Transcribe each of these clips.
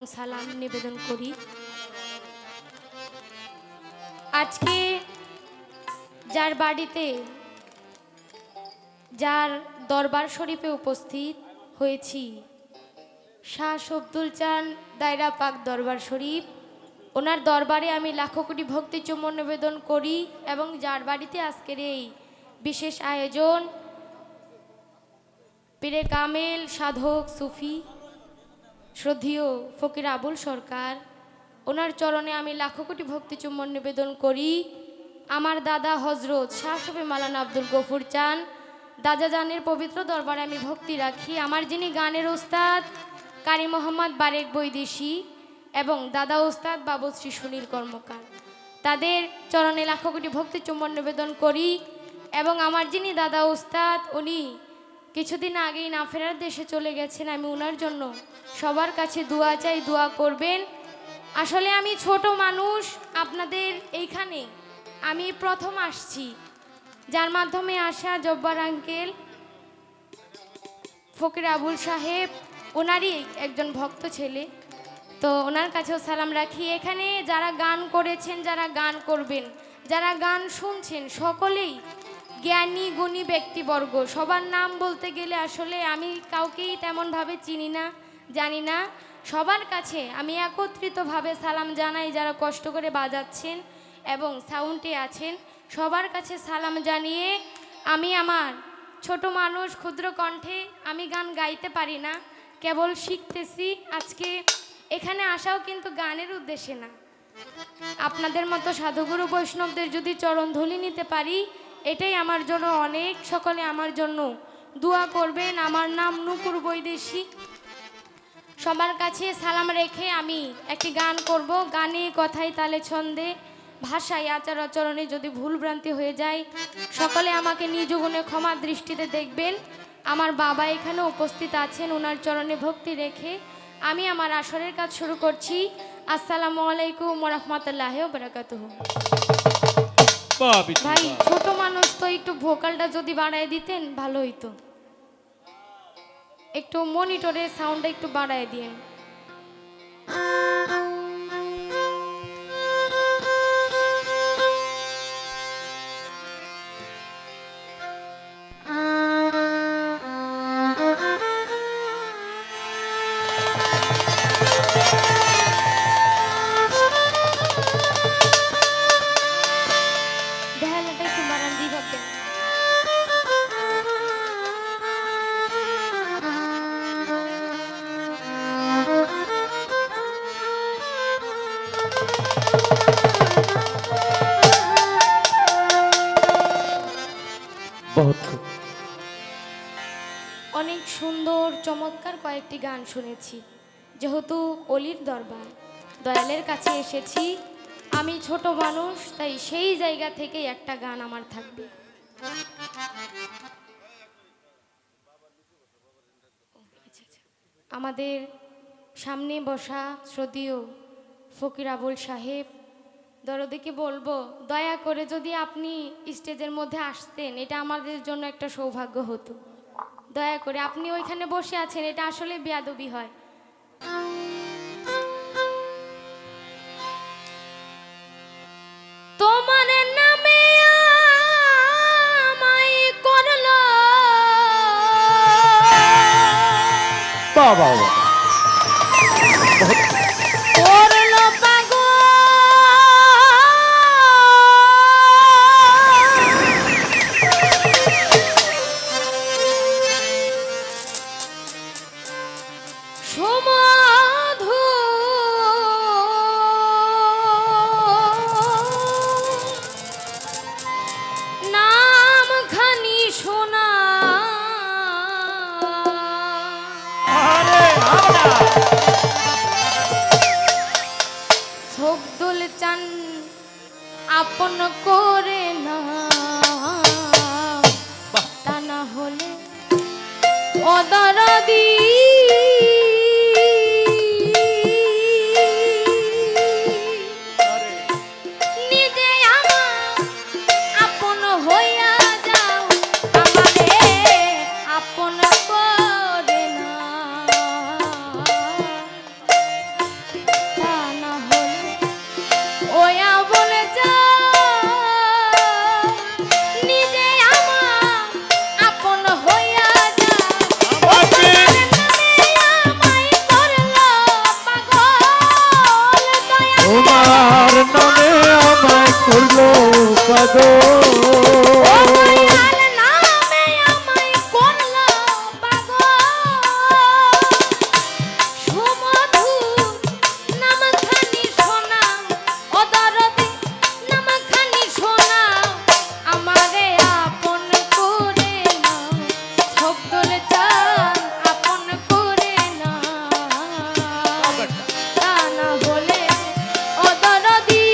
সালাম নিবেদন করি। আজকে যার বাড়িতে যার দরবার শরীফে উপস্থিত হয়েছি, শাহ শব্দুল চান দায়রা পাক দরবার শরীফ, ওনার দরবারে আমি লাখো কোটি ভক্তি চুম্বন নিবেদন করি। এবং যার বাড়িতে আজকের এই বিশেষ আয়োজন, পীরে কামেল সাধক সুফি শ্রদ্ধেয় ফকির আবুল সরকার, ওনার চরণে আমি লাখো কোটি ভক্তি চুম্বন নিবেদন করি। আমার দাদা হজরত শাহ শফি মাওলানা আব্দুল গফুর চান দাদা জানের পবিত্র দরবারে আমি ভক্তি রাখি। আমার যিনি গানের ওস্তাদ কারি মোহাম্মদ বারেক বৈদেশি এবং দাদা ওস্তাদ বাবুশ্রী সুনীল কর্মকার, তাদের চরণে লাখো কোটি ভক্তি চুম্বন নিবেদন করি। এবং আমার যিনি দাদা ওস্তাদ, উনি কিছুদিন আগেই না ফেরার দেশে চলে গেছেন। আমি ওনার জন্য সবার কাছে দোয়া চাই, দোয়া করবেন। আসলে আমি ছোট মানুষ, আপনাদের এইখানে আমি প্রথম আসছি, যার মাধ্যমে আসা জব্বার আঙ্কেল ফকির আবুল সাহেব, ওনারই একজন ভক্ত ছেলে, তো ওনার কাছেও সালাম রাখি। এখানে যারা গান করেছেন, যারা গান করবেন, যারা গান শুনছেন, সকলেই জ্ঞানী গুণী ব্যক্তিবর্গ। সবার নাম বলতে গেলে আসলে আমি কাউকেই তেমনভাবে চিনি না, জানি না। সবার কাছে আমি একত্রিতভাবে সালাম জানাই, যারা কষ্ট করে বাজাচ্ছেন এবং সাউন্ডে আছেন, সবার কাছে সালাম জানিয়ে আমি আমার ছোট মানুষ, ক্ষুদ্র কণ্ঠে আমি গান গাইতে পারি না, কেবল শিখতেছি। আজকে এখানে আসাও কিন্তু গানের উদ্দেশ্যে না, আপনাদের মতো সাধুগুরু বৈষ্ণবদের যদি চরণধুলি নিতে পারি, এটাই আমার জন্য অনেক। সকলে আমার জন্য দোয়া করবেন। আমার নাম নূপুর বৈদেশি। সবার কাছে সালাম রেখে আমি একটি গান করব। গানে, কথায়, তালে, ছন্দে, ভাষায়, আচার আচরণে যদি ভুলভ্রান্তি হয়ে যায়, সকলে আমাকে নিজ গুণে ক্ষমা দৃষ্টিতে দেখবেন। আমার বাবা এখানে উপস্থিত আছেন, ওনার চরণে ভক্তি রেখে আমি আমার আসরের কাজ শুরু করছি। আসসালামু আলাইকুম ওয়া রাহমাতুল্লাহি ওয়া বারাকাতুহু। ভাই ছোট মানুষ তো, একটু ভোকালটা যদি বাড়ায় দিতেন ভালো হইতো। একটু মনিটরে সাউন্ডটা একটু বাড়ায় দিন। বেহালাটা একটু বাড়ান, রিভার্ব দেন। অনেক সুন্দর চমৎকার কয়েকটি গান শুনেছি। যেহেতু অলির দরবার, দয়ালের কাছে এসেছি, আমি ছোট মানুষ, তাই সেই জায়গা থেকে একটা গান আমার থাকবে। আমাদের সামনে বসা শ্রদ্ধেয় ফকির আবুল সাহেব, দরদিকে বলবো দয়া করে যদি আপনি স্টেজের মধ্যে আসতেন, এটা আমাদের জন্য একটা সৌভাগ্য হতো। দয়া করে, আপনি ওইখানে বসে আছেন, এটা আসলে বেয়াদবি হয়। তোমার নামে আমায় করলো বাবা করলো পাগল, সমাধু নাম খানি শোনা শব্দুল চান আপন করে না, তা না হলে অদারাদি নিজে আমার আপন হইয়া যাও, আমারে আপন করে না। গো। ও দয়াল নামে আমায় করলা পাগল, সুমধুর নামখানি শোনাও, ও দরদে নামখানি শোনাও, আমারে আপন করে নাও, সবদল চান আপন করে নাও, তা না হলে ও দরদি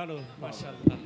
দারুণ মাশাআল্লাহ।